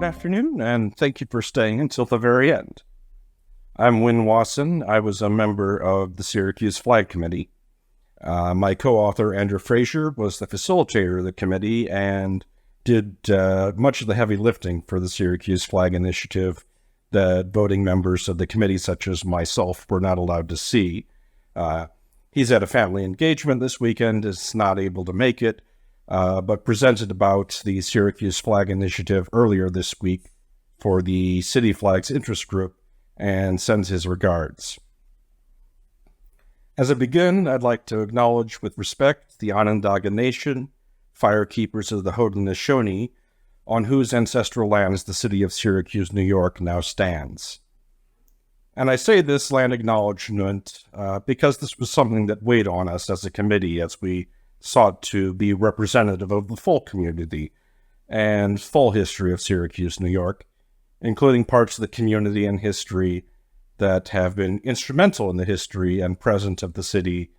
afternoon, and thank you for staying until the very end. I'm Winn Wasson. I was a member of the Syracuse Flag Committee. My co-author, Andrew Frasier, was the facilitator of the committee and did much of the heavy lifting for the Syracuse Flag Initiative that voting members of the committee, such as myself, were not allowed to see. He's at a family engagement this weekend, is not able to make it, but presented about the Syracuse Flag Initiative earlier this week for the City Flags Interest Group and sends his regards. As I begin, I'd like to acknowledge with respect the Onondaga Nation, firekeepers of the Haudenosaunee, on whose ancestral lands the city of Syracuse, New York now stands. And I say this land acknowledgement because this was something that weighed on us as a committee as we sought to be representative of the full community and full history of Syracuse, New York, including parts of the community and history that have been instrumental in the history and present of the city,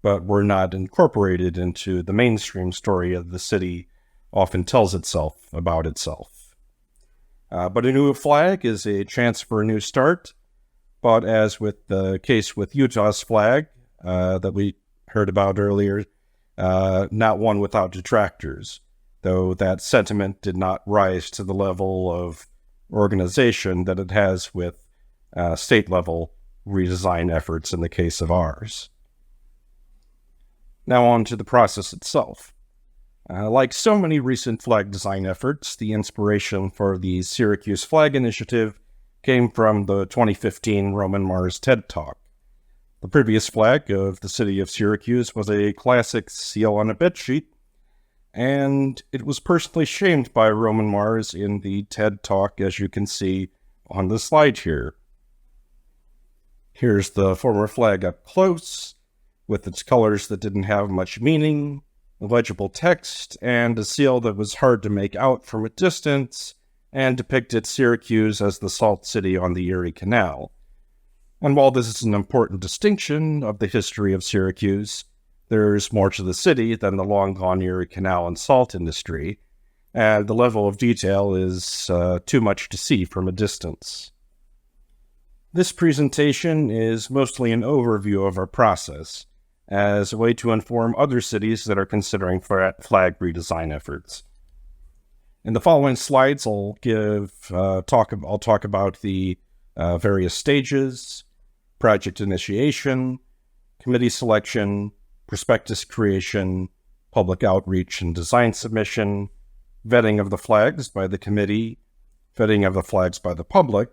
but were not incorporated into the mainstream story of the city often tells itself about itself. But a new flag is a chance for a new start, but as with the case with Utah's flag that we heard about earlier, not one without detractors, though that sentiment did not rise to the level of organization that it has with state-level redesign efforts in the case of ours. Now on to the process itself. Like so many recent flag design efforts, the inspiration for the Syracuse Flag Initiative came from the 2015 Roman Mars TED Talk. The previous flag of the city of Syracuse was a classic seal on a bedsheet, and it was personally shamed by Roman Mars in the TED Talk, as you can see on the slide here. Here's the former flag up close, with its colors that didn't have much meaning, illegible text, and a seal that was hard to make out from a distance, and depicted Syracuse as the salt city on the Erie Canal. And while this is an important distinction of the history of Syracuse, there's more to the city than the long-gone Erie Canal and salt industry, and the level of detail is too much to see from a distance. This presentation is mostly an overview of our process, as a way to inform other cities that are considering flag redesign efforts. In the following slides, I'll talk about the various stages, project initiation, committee selection, prospectus creation, public outreach and design submission, vetting of the flags by the committee, vetting of the flags by the public,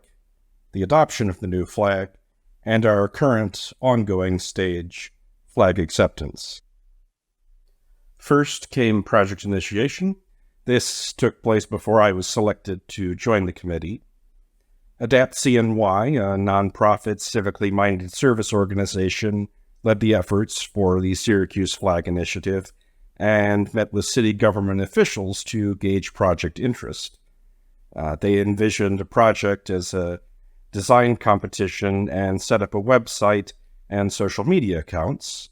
the adoption of the new flag, and our current ongoing stage, flag acceptance. First came project initiation. This took place before I was selected to join the committee. Adapt CNY, a nonprofit, civically minded service organization, led the efforts for the Syracuse Flag Initiative and met with city government officials to gauge project interest. They envisioned a project as a design competition and set up a website and social media accounts.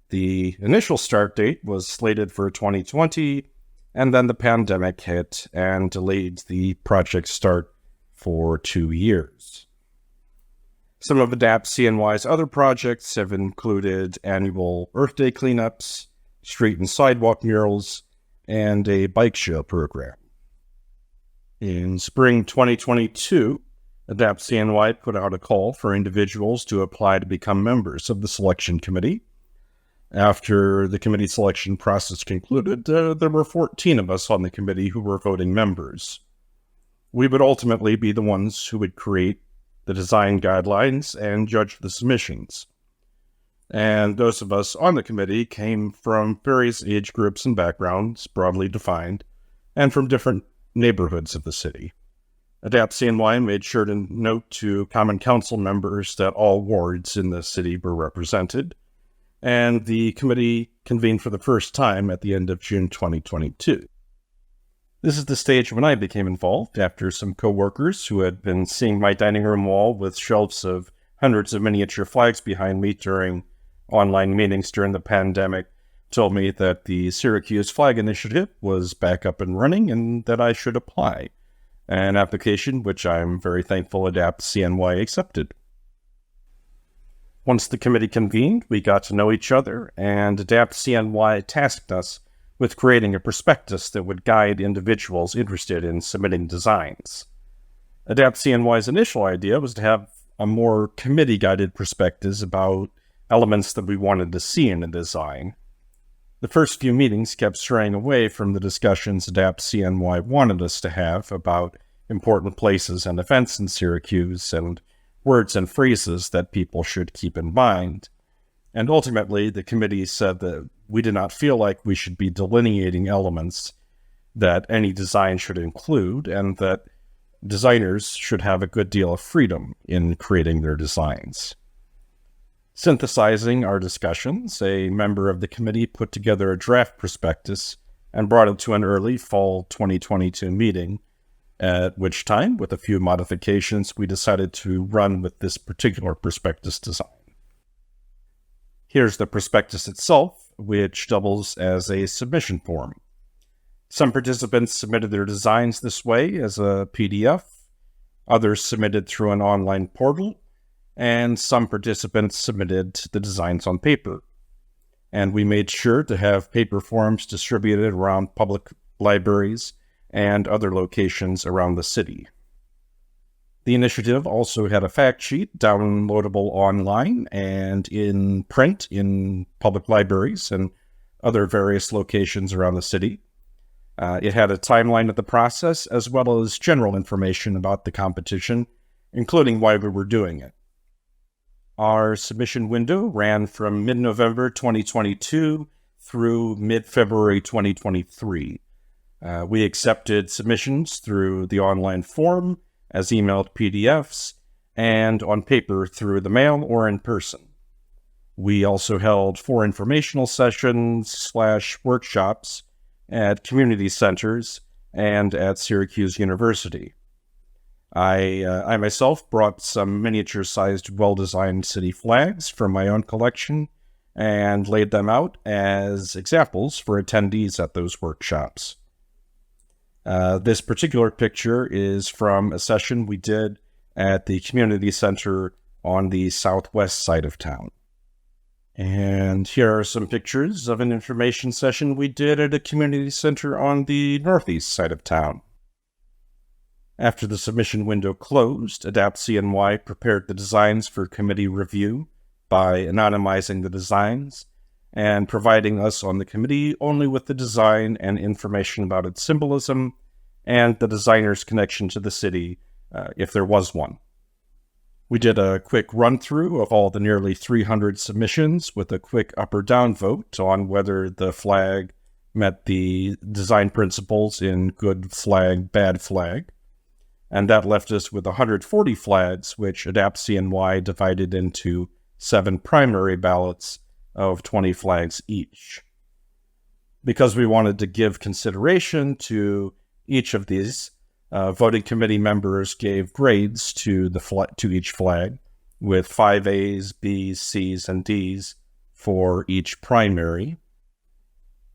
The initial start date was slated for 2020, and then the pandemic hit and delayed the project start for 2 years. Some of Adapt CNY's other projects have included annual Earth Day cleanups, street and sidewalk murals, and a bike show program. In spring 2022, Adapt CNY put out a call for individuals to apply to become members of the selection committee. After the committee selection process concluded, there were 14 of us on the committee who were voting members. We would ultimately be the ones who would create the design guidelines and judge the submissions. And those of us on the committee came from various age groups and backgrounds, broadly defined, and from different neighborhoods of the city. Adapt CNY made sure to note to Common Council members that all wards in the city were represented, and the committee convened for the first time at the end of June 2022. This is the stage when I became involved after some coworkers who had been seeing my dining room wall with shelves of hundreds of miniature flags behind me during online meetings during the pandemic told me that the Syracuse Flag Initiative was back up and running and that I should apply. an application which I'm very thankful Adapt CNY accepted. Once the committee convened, we got to know each other, and Adapt CNY tasked us with creating a prospectus that would guide individuals interested in submitting designs. Adapt CNY's initial idea was to have a more committee-guided prospectus about elements that we wanted to see in a design. The first few meetings kept straying away from the discussions Adapt CNY wanted us to have about important places and events in Syracuse and words and phrases that people should keep in mind. And ultimately, the committee said that we did not feel like we should be delineating elements that any design should include, and that designers should have a good deal of freedom in creating their designs. Synthesizing our discussions, a member of the committee put together a draft prospectus and brought it to an early fall 2022 meeting, at which time, with a few modifications, we decided to run with this particular prospectus design. Here's the prospectus itself, which doubles as a submission form. Some participants submitted their designs this way as a PDF, others submitted through an online portal, and some participants submitted the designs on paper. And we made sure to have paper forms distributed around public libraries and other locations around the city. The initiative also had a fact sheet downloadable online and in print in public libraries and other various locations around the city. It had a timeline of the process as well as general information about the competition, including why we were doing it. Our submission window ran from mid-November 2022 through mid-February 2023. We accepted submissions through the online form, as emailed PDFs, and on paper through the mail or in person. We also held 4 informational sessions/workshops at community centers and at Syracuse University. I myself brought some miniature-sized, well-designed city flags from my own collection and laid them out as examples for attendees at those workshops. This particular picture is from a session we did at the community center on the southwest side of town. And here are some pictures of an information session we did at a community center on the northeast side of town. After the submission window closed, Adapt CNY prepared the designs for committee review by anonymizing the designs and providing us on the committee only with the design and information about its symbolism and the designer's connection to the city, if there was one. We did a quick run-through of all the nearly 300 submissions with a quick up or down vote on whether the flag met the design principles in good flag, bad flag. And that left us with 140 flags, which Adapt CNY divided into 7 primary ballots of 20 flags each. Because we wanted to give consideration to each of these, voting committee members gave grades to each flag, with 5 A's, B's, C's, and D's for each primary.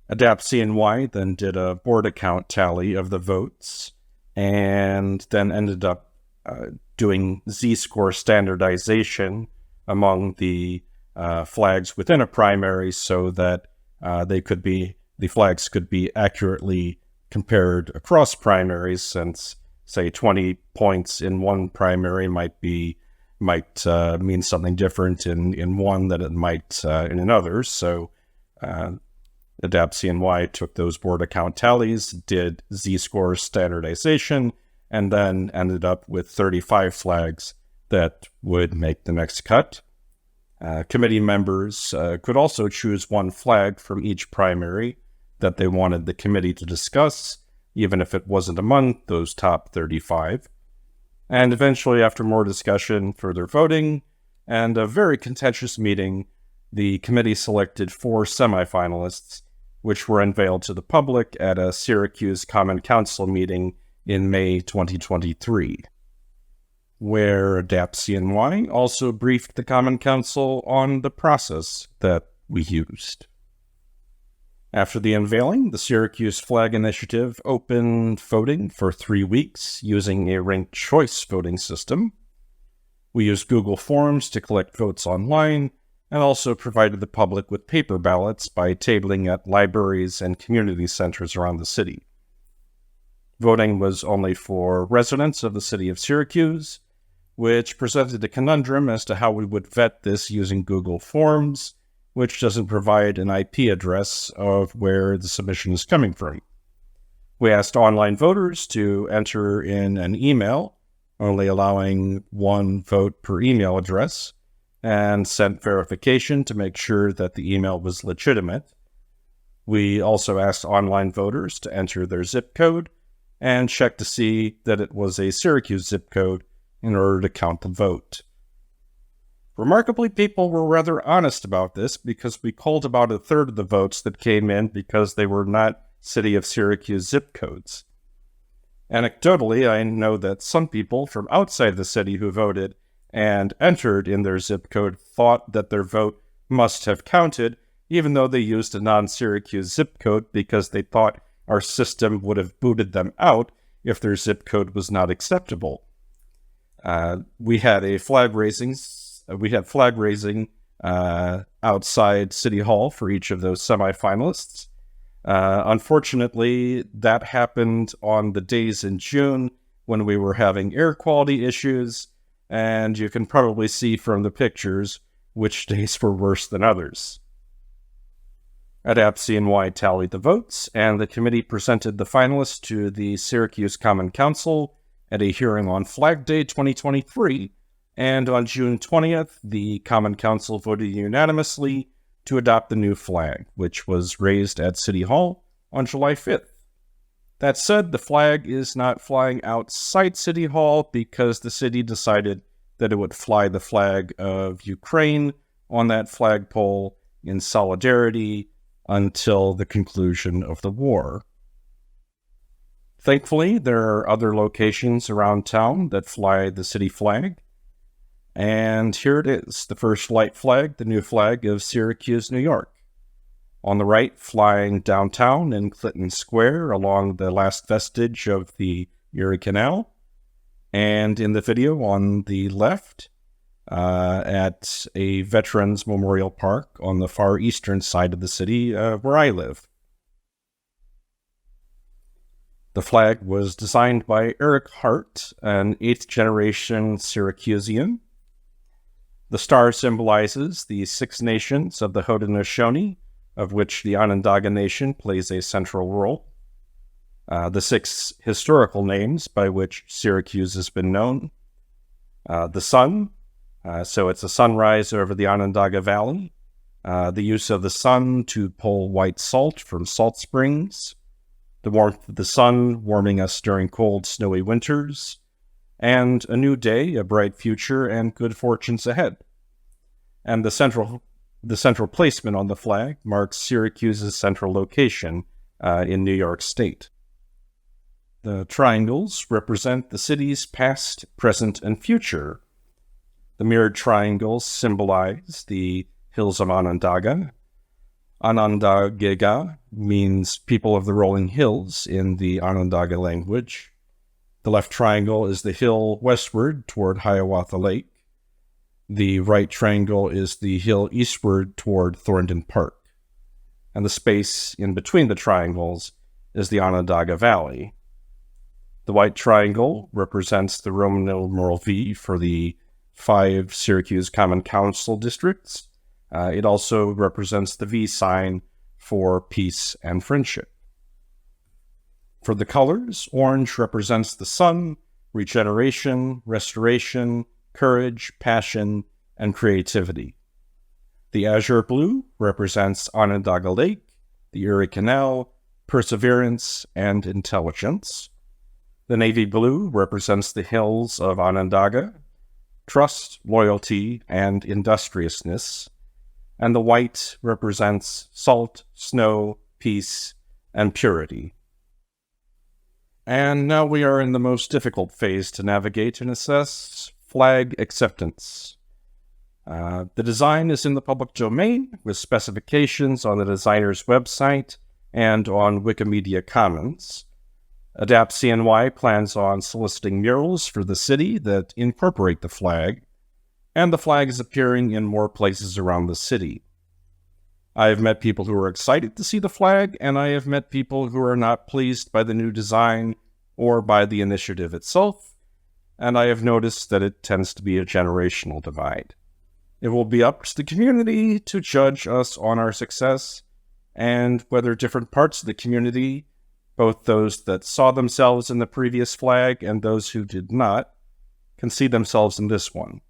Adapt CNY then did a board account tally of the votes, and then ended up doing Z-score standardization among the flags within a primary so that the flags could be accurately compared across primaries, since, say, 20 points in one primary might mean something different in one than it might in another. So Adapt CNY took those board account tallies, did Z-score standardization, and then ended up with 35 flags that would make the next cut. Committee members could also choose one flag from each primary that they wanted the committee to discuss, even if it wasn't among those top 35. And eventually, after more discussion, further voting, and a very contentious meeting, the committee selected 4 semifinalists, which were unveiled to the public at a Syracuse Common Council meeting in May 2023, where Adapt CNY also briefed the Common Council on the process that we used. After the unveiling, the Syracuse Flag Initiative opened voting for 3 weeks using a ranked choice voting system. We used Google Forms to collect votes online and also provided the public with paper ballots by tabling at libraries and community centers around the city. Voting was only for residents of the city of Syracuse, which presented a conundrum as to how we would vet this using Google Forms, which doesn't provide an IP address of where the submission is coming from. We asked online voters to enter in an email, only allowing one vote per email address, and sent verification to make sure that the email was legitimate. We also asked online voters to enter their zip code and check to see that it was a Syracuse zip code in order to count the vote. Remarkably, people were rather honest about this because we culled about a third of the votes that came in because they were not City of Syracuse zip codes. Anecdotally, I know that some people from outside the city who voted and entered in their zip code thought that their vote must have counted, even though they used a non-Syracuse zip code because they thought our system would have booted them out if their zip code was not acceptable. We had flag raising outside City Hall for each of those semifinalists. Unfortunately, that happened on the days in June when we were having air quality issues, and you can probably see from the pictures which days were worse than others. Adapt CNY tallied the votes, and the committee presented the finalists to the Syracuse Common Council at a hearing on Flag Day 2023, and on June 20th, the Common Council voted unanimously to adopt the new flag, which was raised at City Hall on July 5th. That said, the flag is not flying outside City Hall because the city decided that it would fly the flag of Ukraine on that flagpole in solidarity until the conclusion of the war. Thankfully, there are other locations around town that fly the city flag. And here it is, the first light flag, the new flag of Syracuse, New York. On the right, flying downtown in Clinton Square along the last vestige of the Erie Canal. And in the video on the left, at a Veterans Memorial Park on the far eastern side of the city where I live. The flag was designed by Eric Hart, an 8th-generation Syracusean. The star symbolizes the 6 nations of the Haudenosaunee, of which the Onondaga Nation plays a central role. The 6 historical names by which Syracuse has been known. The sun, so it's a sunrise over the Onondaga Valley. The use of the sun to pull white salt from salt springs. The warmth of the sun warming us during cold, snowy winters. And a new day, a bright future, and good fortunes ahead. And the central placement on the flag marks Syracuse's central location in New York State. The triangles represent the city's past, present, and future. The mirrored triangles symbolize the hills of Onondaga. Onondaga means people of the rolling hills in the Onondaga language. The left triangle is the hill westward toward Hiawatha Lake. The right triangle is the hill eastward toward Thorndon Park. And the space in between the triangles is the Onondaga Valley. The white triangle represents the Roman numeral V for the 5 Syracuse Common Council districts. It also represents the V sign for peace and friendship. For the colors, orange represents the sun, regeneration, restoration, courage, passion, and creativity. The azure blue represents Onondaga Lake, the Erie Canal, perseverance, and intelligence. The navy blue represents the hills of Onondaga, trust, loyalty, and industriousness. And the white represents salt, snow, peace, and purity. And now we are in the most difficult phase to navigate and assess, flag acceptance. The design is in the public domain with specifications on the designer's website and on Wikimedia Commons. Adapt CNY plans on soliciting murals for the city that incorporate the flag, and the flag is appearing in more places around the city. I have met people who are excited to see the flag, and I have met people who are not pleased by the new design or by the initiative itself, and I have noticed that it tends to be a generational divide. It will be up to the community to judge us on our success and whether different parts of the community, both those that saw themselves in the previous flag and those who did not, can see themselves in this one.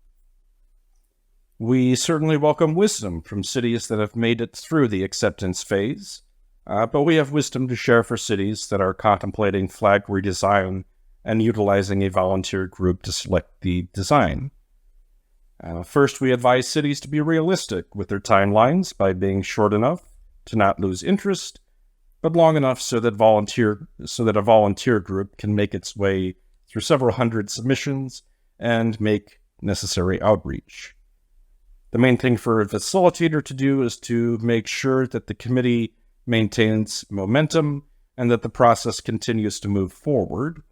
We certainly welcome wisdom from cities that have made it through the acceptance phase, but we have wisdom to share for cities that are contemplating flag redesign and utilizing a volunteer group to select the design. First, we advise cities to be realistic with their timelines by being short enough to not lose interest, but long enough so that a volunteer group can make its way through several hundred submissions and make necessary outreach. The main thing for a facilitator to do is to make sure that the committee maintains momentum and that the process continues to move forward.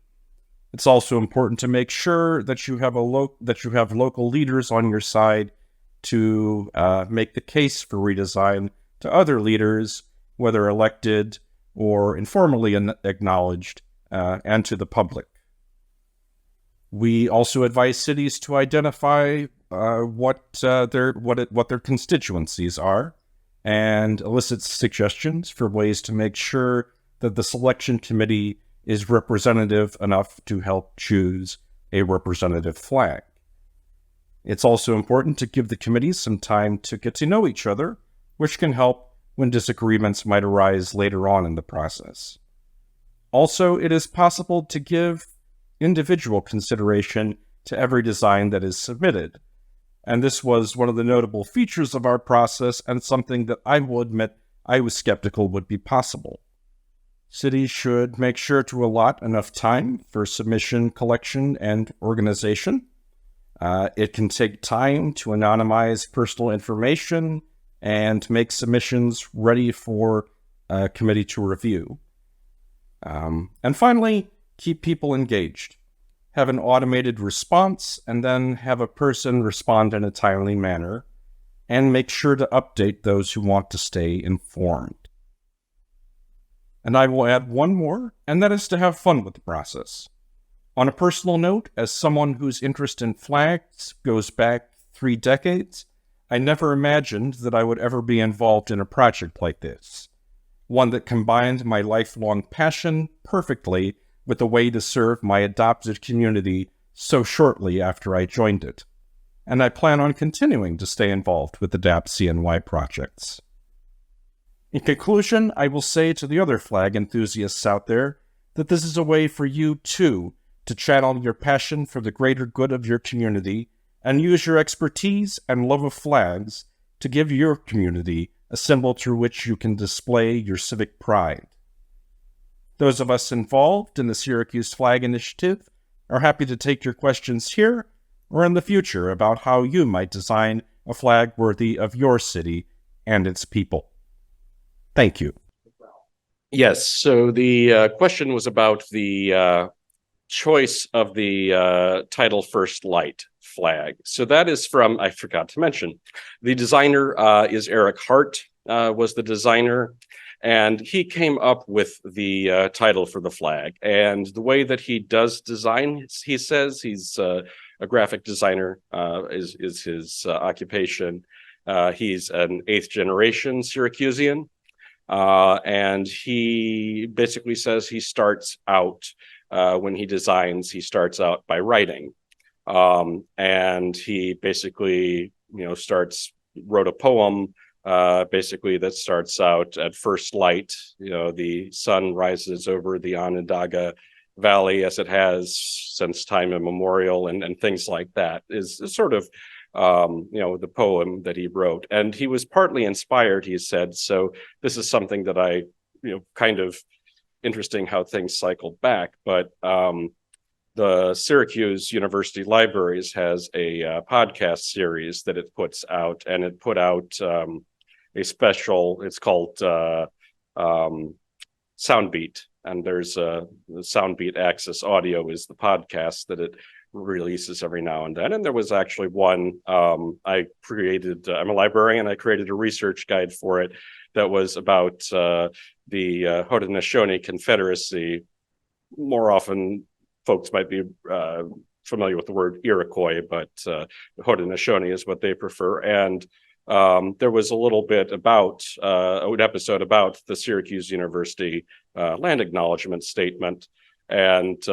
It's also important to make sure that you have local leaders on your side to make the case for redesign to other leaders, whether elected or informally acknowledged, and to the public. We also advise cities to identify what their constituencies are and elicit suggestions for ways to make sure that the selection committee is representative enough to help choose a representative flag. It's also important to give the committees some time to get to know each other, which can help when disagreements might arise later on in the process. Also, it is possible to give individual consideration to every design that is submitted. And this was one of the notable features of our process and something that I will admit I was skeptical would be possible. Cities should make sure to allot enough time for submission, collection, and organization. It can take time to anonymize personal information and make submissions ready for a committee to review. And finally, keep people engaged. Have an automated response, and then have a person respond in a timely manner, and make sure to update those who want to stay informed. And I will add one more, and that is to have fun with the process. On a personal note, as someone whose interest in flags goes back 3 decades, I never imagined that I would ever be involved in a project like this, one that combined my lifelong passion perfectly with a way to serve my adopted community so shortly after I joined it. And I plan on continuing to stay involved with Adapt CNY projects. In conclusion, I will say to the other flag enthusiasts out there that this is a way for you, too, to channel your passion for the greater good of your community and use your expertise and love of flags to give your community a symbol through which you can display your civic pride. Those of us involved in the Syracuse Flag Initiative are happy to take your questions here or in the future about how you might design a flag worthy of your city and its people. Thank you. Yes, so the question was about the choice of the Title First Light flag. So that is from, I forgot to mention, the designer is Eric Hart, was the designer, and he came up with the title for the flag. And the way that he does design, he says he's a graphic designer, is his occupation. He's an 8th generation Syracusean. And he basically says he starts out, when he designs, he starts out by writing. And he basically, wrote a poem, basically that starts out at first light. The sun rises over the Onondaga Valley as it has since time immemorial, and things like that is sort of the poem that he wrote. And he was partly inspired, he said, so this is something that I, kind of interesting how things cycled back. But the the Syracuse University Libraries has a podcast series that it puts out, and it put out a special. It's called Soundbeat, and there's the Soundbeat Access Audio is the podcast that it releases every now and then. And there was actually one I created. I'm a librarian. I created a research guide for it that was about the Haudenosaunee Confederacy. More often, folks might be familiar with the word Iroquois, but Haudenosaunee is what they prefer. And there was a little bit about an episode about the Syracuse University land acknowledgement statement. And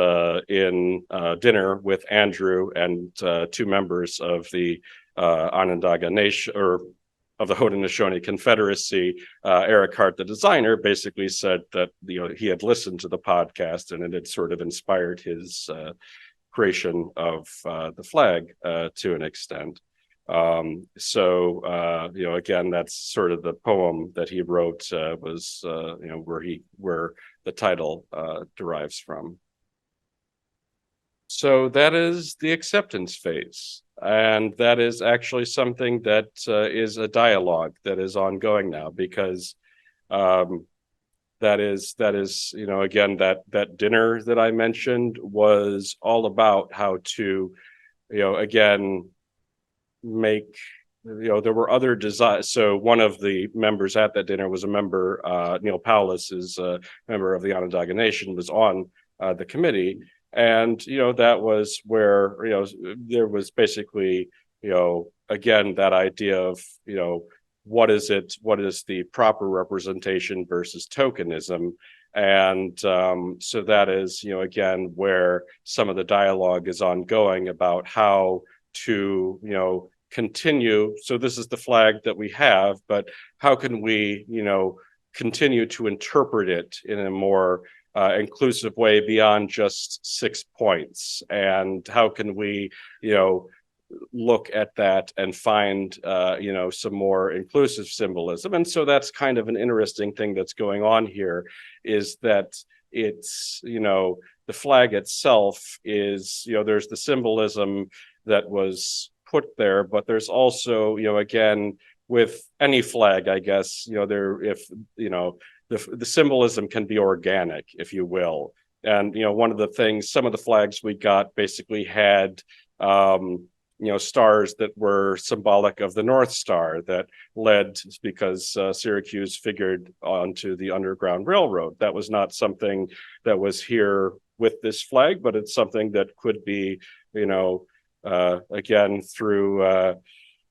in dinner with Andrew and two members of the Onondaga Nation, or of the Haudenosaunee Confederacy, Eric Hart, the designer, basically said that he had listened to the podcast and it had sort of inspired his creation of the flag to an extent. Again, that's sort of the poem that he wrote was where the title derives from. So that is the acceptance phase. And that is actually something that is a dialogue that is ongoing now, because that is again, that dinner that I mentioned was all about how to, again, make, there were other designs. So one of the members at that dinner was a member, Neil Paulus is a member of the Onondaga Nation, was on the committee. And, that was where, there was basically, again, that idea of, what is the proper representation versus tokenism. And so that is, again, where some of the dialogue is ongoing about how to, continue. So this is the flag that we have, but how can we, continue to interpret it in a more inclusive way beyond just 6 points? And how can we, look at that and find, some more inclusive symbolism? And so that's kind of an interesting thing that's going on here, is that it's, the flag itself is, there's the symbolism that was put there, but there's also, again, with any flag, I guess, the symbolism can be organic, if you will. And, one of the things, some of the flags we got basically had, stars that were symbolic of the North Star that led, because Syracuse figured onto the Underground Railroad. That was not something that was here with this flag, but it's something that could be, again,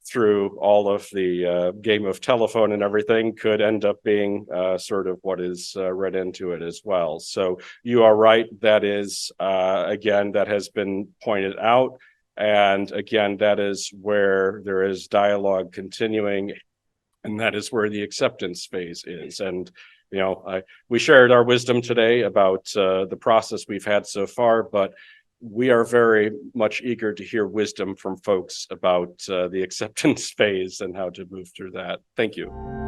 through all of the game of telephone and everything, could end up being sort of what is read into it as well. So you are right. That is, again, that has been pointed out. And again, that is where there is dialogue continuing. And that is where the acceptance phase is. And, we shared our wisdom today about the process we've had so far, but we are very much eager to hear wisdom from folks about the acceptance phase and how to move through that. Thank you.